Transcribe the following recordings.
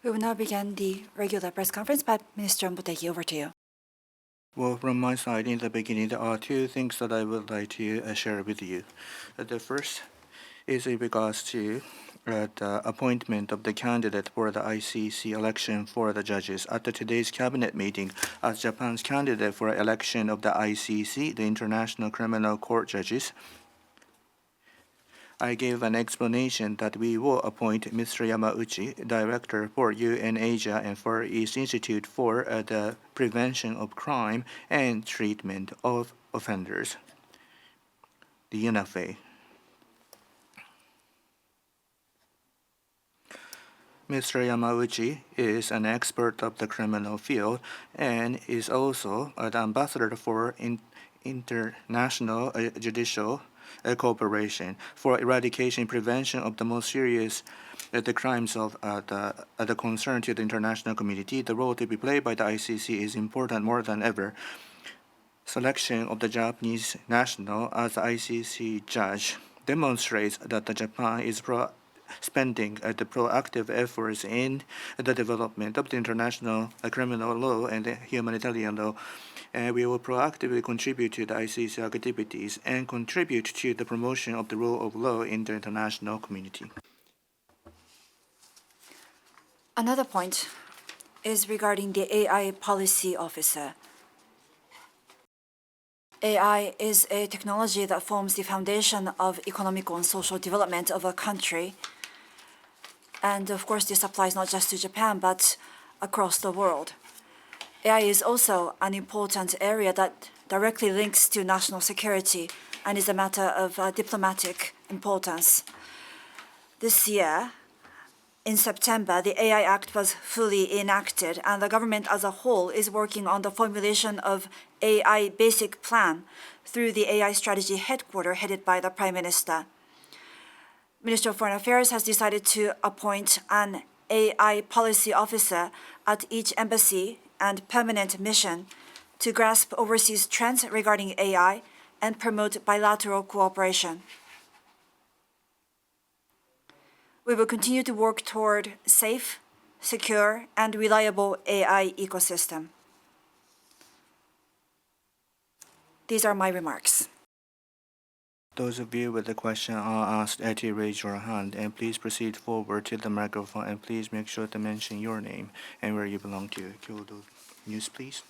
We will now begin the regular press conference, but Minister MOTEGI, over to you. Well, from my side, in the beginning, there are two things that I would like to share with you. The first is in regards to the appointment of the candidate for the ICC election for the judges. At today's cabinet meeting, as Japan's candidate for election of the ICC, the International Criminal Court judges, I gave an explanation that we will appoint Mr. Yamauchi, Director for UN Asia and Far East Institute for the Prevention of Crime and Treatment of Offenders, the UNAFE. Mr. Yamauchi is an expert of the criminal field and is also the ambassador for international judicial cooperation for eradication and prevention of the most serious the crimes of the concern to the international community. The role to be played by the ICC is important more than ever. Selection of the Japanese national as the ICC judge demonstrates that Japan is spending the proactive efforts in the development of the international criminal law and the humanitarian law. And we will proactively contribute to the ICC activities and contribute to the promotion of the rule of law in the international community. Another point is regarding the AI policy officer. AI is a technology that forms the foundation of economic and social development of a country. And of course, this applies not just to Japan, but across the world. AI is also an important area that directly links to national security and is a matter of diplomatic importance. This year, in September, the AI Act was fully enacted, and the government as a whole is working on the formulation of AI Basic Plan through the AI Strategy Headquarters headed by the Prime Minister. Minister of Foreign Affairs has decided to appoint an AI policy officer at each embassy and permanent mission to grasp overseas trends regarding AI and promote bilateral cooperation. We will continue to work toward safe, secure, and reliable AI ecosystem. These are my remarks. Those of you with a question are asked to raise your hand, and please proceed forward to the microphone, and please make sure to mention your name and where you belong to. Kyoto News, please.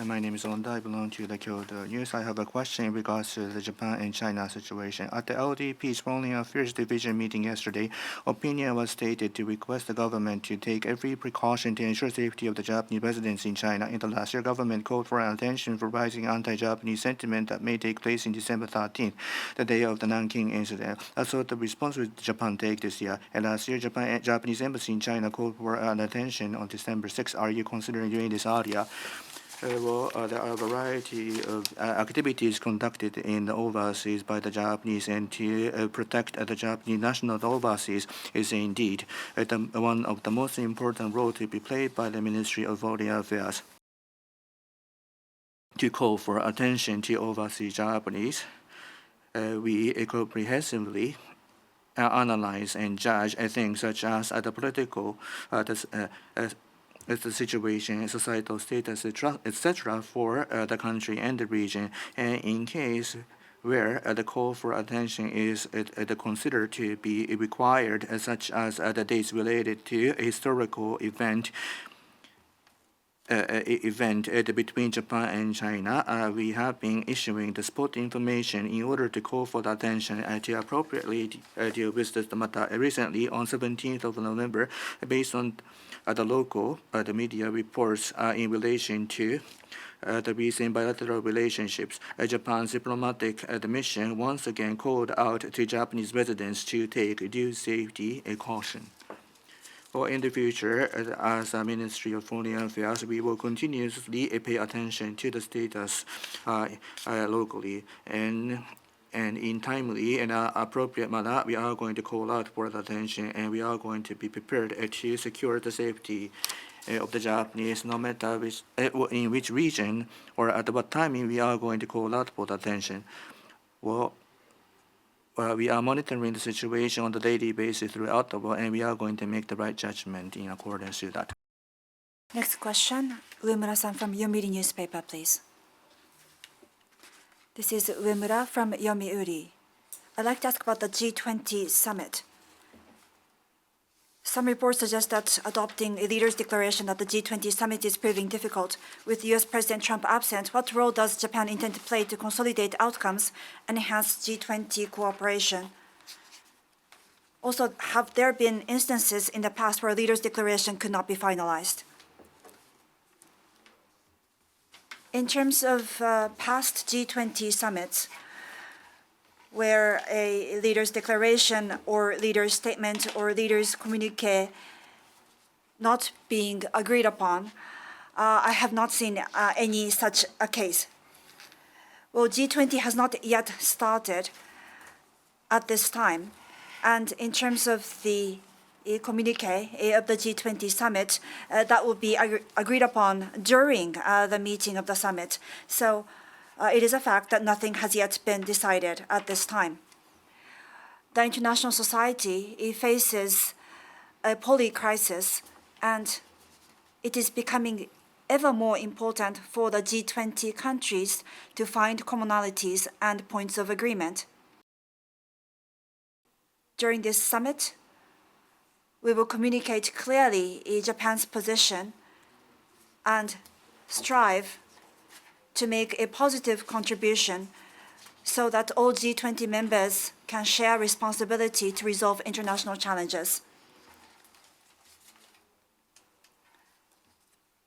My name is Onda. I belong to the Kyoto News. I have a question in regards to the Japan and China situation. At the LDP's Foreign Affairs Division meeting yesterday, opinion was stated to request the government to take every precaution to ensure safety of the Japanese residents in China. In the last year, government called for attention for rising anti-Japanese sentiment that may take place in December 13th, the day of the Nanking incident. So the response would Japan take this year? And last year, Japanese embassy in China called for attention on December 6th. Are you considering doing this earlier? There are a variety of activities conducted in the overseas by the Japanese, and to protect the Japanese national overseas is indeed one of the most important roles to be played by the Ministry of Foreign Affairs. To call for attention to overseas Japanese, we comprehensively analyze and judge things such as the political the situation, societal status, etc., for the country and the region. And in case where the call for attention is considered to be required, such as the dates related to a historical event, between Japan and China, we have been issuing the spot information in order to call for the attention to appropriately deal with this matter. Recently, on 17th of November, based on the local the media reports in relation to the recent bilateral relationships, Japan's diplomatic mission once again called out to Japanese residents to take due safety caution. Well, in the future, as a Ministry of Foreign Affairs, we will continuously pay attention to the status locally, and in timely and appropriate manner, we are going to call out for the attention, and we are going to be prepared to secure the safety of the Japanese, no matter in which region or at what timing we are going to call out for the attention. Well, we are monitoring the situation on a daily basis throughout the world, and we are going to make the right judgment in accordance with that. Next question, Uemura-san from Yomiuri newspaper, please. This is Uemura from Yomiuri. I'd like to ask about the G20 summit. Some reports suggest that adopting a leader's declaration at the G20 summit is proving difficult. With US President Trump absent, what role does Japan intend to play to consolidate outcomes and enhance G20 cooperation? Also, have there been instances in the past where a leader's declaration could not be finalized? In terms of past G20 summits, where a leader's declaration or leader's statement or leader's communique not being agreed upon, I have not seen any such a case. Well, G20 has not yet started at this time. And in terms of the communique of the G20 summit, that will be agreed upon during the meeting of the summit. So it is a fact that nothing has yet been decided at this time. The international society faces a poly crisis, and it is becoming ever more important for the G20 countries to find commonalities and points of agreement. During this summit, we will communicate clearly Japan's position and strive to make a positive contribution so that all G20 members can share responsibility to resolve international challenges.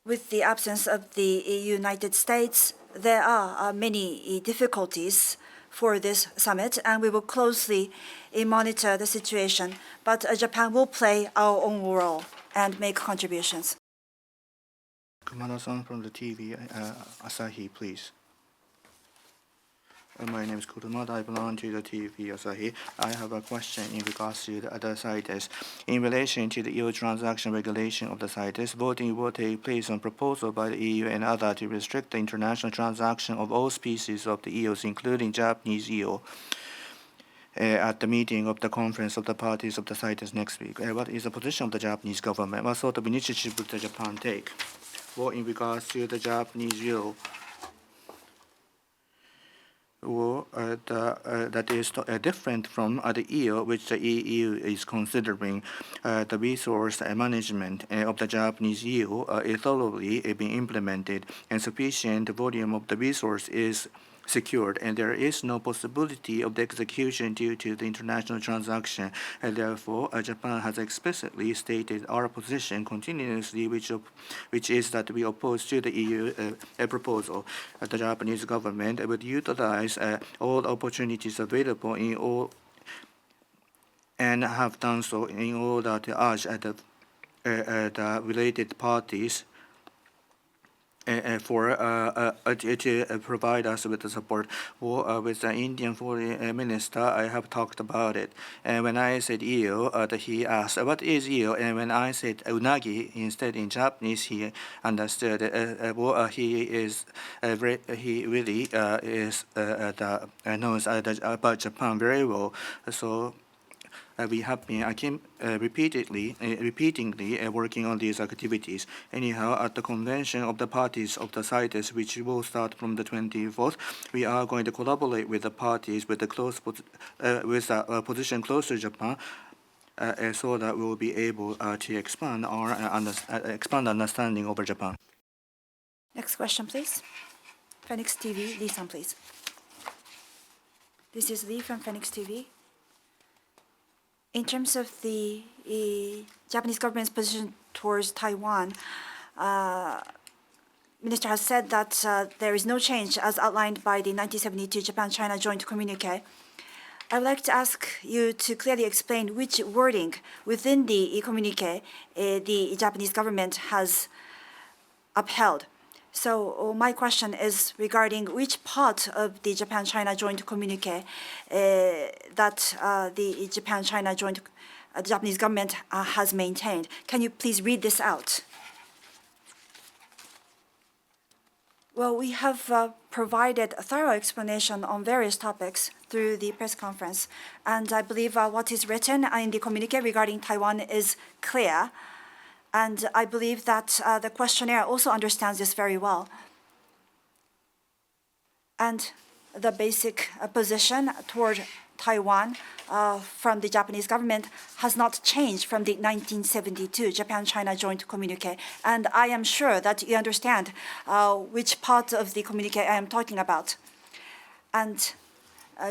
With the absence of the United States, there are many difficulties for this summit, and we will closely monitor the situation. But Japan will play our own role and make contributions. Kumada-san from the TV Asahi, please. My name is Kurumada. I belong to the TV Asahi. I have a question in regards to the CITES. In relation to the EU transaction regulation of the CITES, voting will take place on proposal by the EU and others to restrict the international transaction of all species of the eels, including Japanese eel, at the meeting of the Conference of the Parties of the CITES next week. What is the position of the Japanese government? What sort of initiative would the Japan take? Well, in regards to the Japanese eel, that is different from the eel, which the EU is considering. The resource management of the Japanese eel is thoroughly being implemented, and sufficient volume of the resource is secured, and there is no possibility of the execution due to the international transaction. And therefore, Japan has explicitly stated our position continuously, which is that we oppose to the EU proposal. The Japanese government would utilize all opportunities available in all, and have done so in order to urge the related parties to provide us with the support. With the Indian Foreign Minister, I have talked about it. And when I said eel, he asked, "What is eel?" And when I said unagi instead in Japanese, he understood. He really knows about Japan very well. So we have been repeatedly working on these activities. Anyhow, at the convention of the parties of the CITES, which will start from the 24th, we are going to collaborate with the parties with a position close to Japan, so that we will be able to expand our understanding over Japan. Next question, please. Phoenix TV, Lee-san, please. This is Lee from Phoenix TV. In terms of the Japanese government's position towards Taiwan, Minister has said that there is no change as outlined by the 1972 Japan-China Joint Communique. I would like to ask you to clearly explain which wording within the communique the Japanese government has upheld. So my question is regarding which part of the Japan-China Joint Communique that the Japan-China Joint Japanese government has maintained. Can you please read this out? Well, we have provided a thorough explanation on various topics through the press conference, and I believe what is written in the communique regarding Taiwan is clear, and I believe that the questionnaire also understands this very well. And the basic position toward Taiwan from the Japanese government has not changed from the 1972 Japan-China Joint Communique. And I am sure that you understand which part of the communique I am talking about. And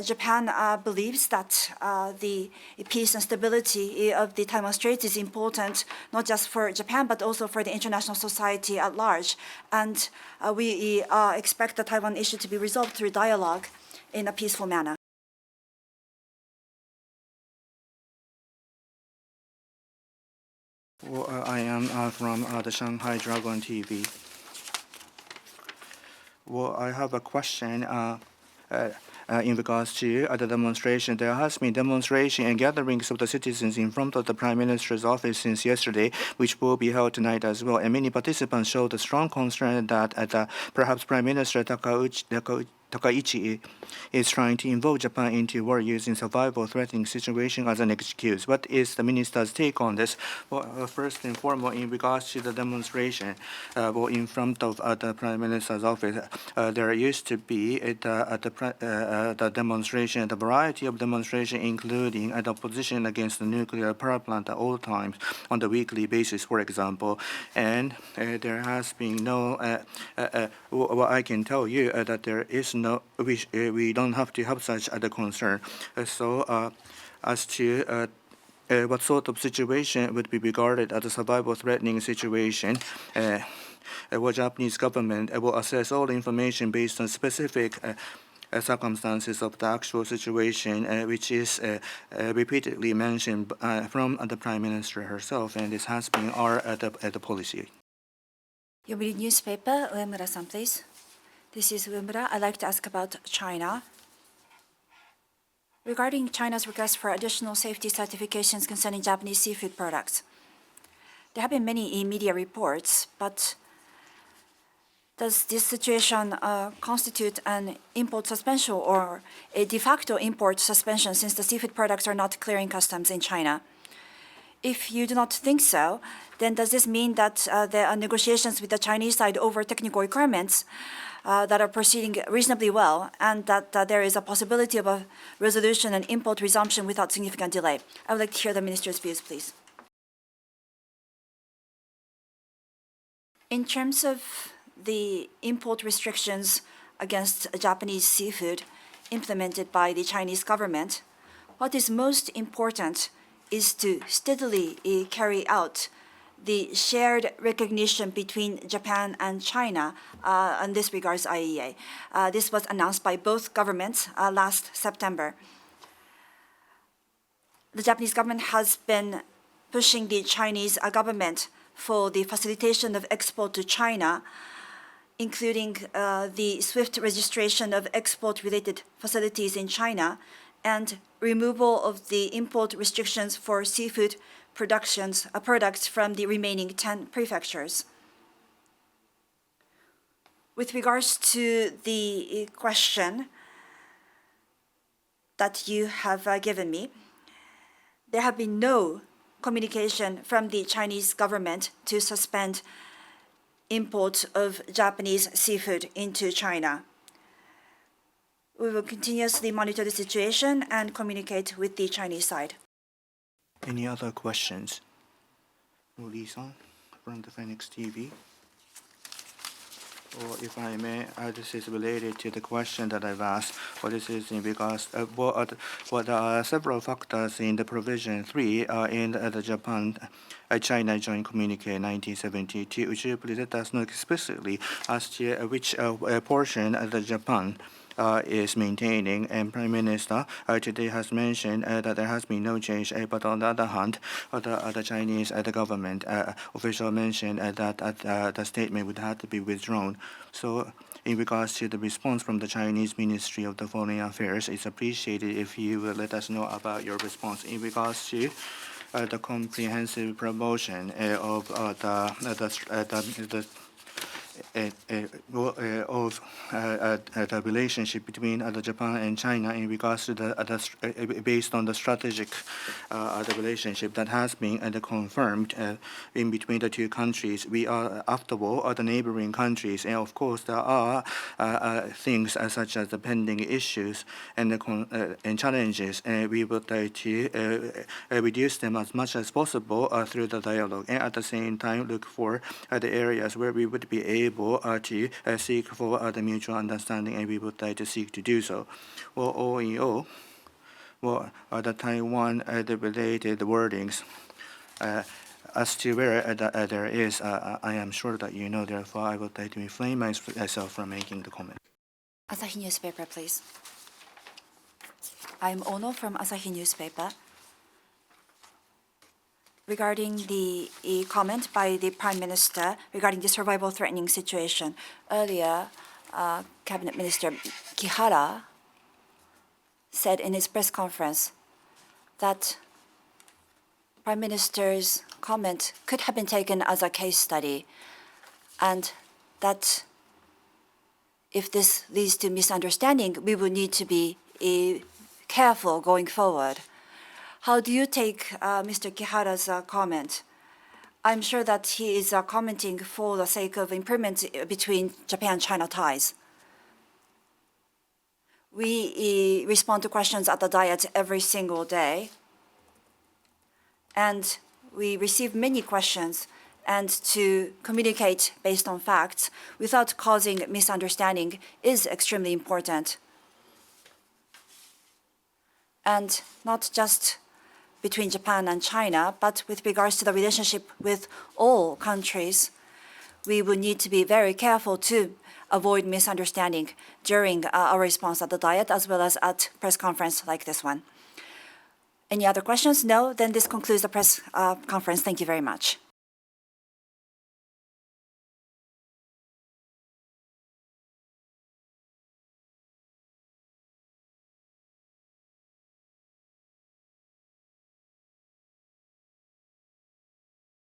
Japan believes that the peace and stability of the Taiwan Strait is important, not just for Japan, but also for the international society at large. And we expect the Taiwan issue to be resolved through dialogue in a peaceful manner. Well, I am from the Shanghai Dragon TV. Well, I have a question in regards to the demonstration. There has been demonstration and gatherings of the citizens in front of the Prime Minister's office since yesterday, which will be held tonight as well. And many participants showed a strong concern that perhaps Prime Minister Takaichi is trying to invoke Japan into war using survival-threatening situation as an excuse. What is the minister's take on this? Well, first and foremost, in regards to the demonstration, in front of the Prime Minister's office, there used to be the demonstration, the variety of demonstration, including the opposition against the nuclear power plant at all times on the weekly basis, for example. And there has been no, what I can tell you that there is no, we don't have to have such a concern. So as to what sort of situation would be regarded as a survival-threatening situation, what Japanese government will assess all information based on specific circumstances of the actual situation, which is repeatedly mentioned from the Prime Minister herself, and this has been our the policy. Yomiuri newspaper, Uemura-san, please. This is Uemura. I'd like to ask about China. Regarding China's request for additional safety certifications concerning Japanese seafood products, there have been many media reports, but does this situation constitute an import suspension or a de facto import suspension since the seafood products are not clearing customs in China? If you do not think so, then does this mean that there are negotiations with the Chinese side over technical requirements that are proceeding reasonably well, and that there is a possibility of a resolution and import resumption without significant delay? I would like to hear the minister's views, please. In terms of the import restrictions against Japanese seafood implemented by the Chinese government, what is most important is to steadily carry out the shared recognition between Japan and China, and this regards IAEA. This was announced by both governments last September. The Japanese government has been pushing the Chinese government for the facilitation of export to China, including the swift registration of export-related facilities in China and removal of the import restrictions for seafood products from the remaining 10 prefectures. With regards to the question that you have given me, there have been no communication from the Chinese government to suspend import of Japanese seafood into China. We will continuously monitor the situation and communicate with the Chinese side. Any other questions? Lee-san from the Phoenix TV. Or if I may, this is related to the question that I've asked. This is in regards what are several factors in the provision 3 in the Japan-China Joint Communique 1972. Would you please let us know explicitly as to which portion of the Japan is maintaining, and Prime Minister today has mentioned that there has been no change, but on the other hand, the Chinese the government official mentioned that the statement would have to be withdrawn. So in regards to the response from the Chinese Ministry of the Foreign Affairs, it's appreciated if you will let us know about your response in regards to the comprehensive promotion of of the relationship between Japan and China in regards to based on the strategic the relationship that has been confirmed in between the two countries. We are, after all, the neighboring countries, and of course there are things such as the pending issues and challenges, and we would like to reduce them as much as possible through the dialogue, and at the same time look for the areas where we would be able to seek for the mutual understanding, and we would like to seek to do so. Well, all in all, the Taiwan the related wordings as to where there is, I am sure that you know. Therefore, I would like to refrain myself from making the comment. Asahi Newspaper, please. I'm Ono from Asahi Newspaper. Regarding the comment by the Prime Minister regarding the survival threatening situation, earlier, Cabinet Minister Kihara said in his press conference that Prime Minister's comment could have been taken as a case study, and that if this leads to misunderstanding, we will need to be careful going forward. How do you take Mr. Kihara's comment? I'm sure that he is commenting for the sake of improvement between Japan-China ties. We respond to questions at the Diet every single day, and we receive many questions, and to communicate based on facts without causing misunderstanding is extremely important. And not just between Japan and China, but with regards to the relationship with all countries, we will need to be very careful to avoid misunderstanding during our response at the Diet as well as at press conference like this one. Any other questions? No? Then this concludes the press conference. Thank you very much.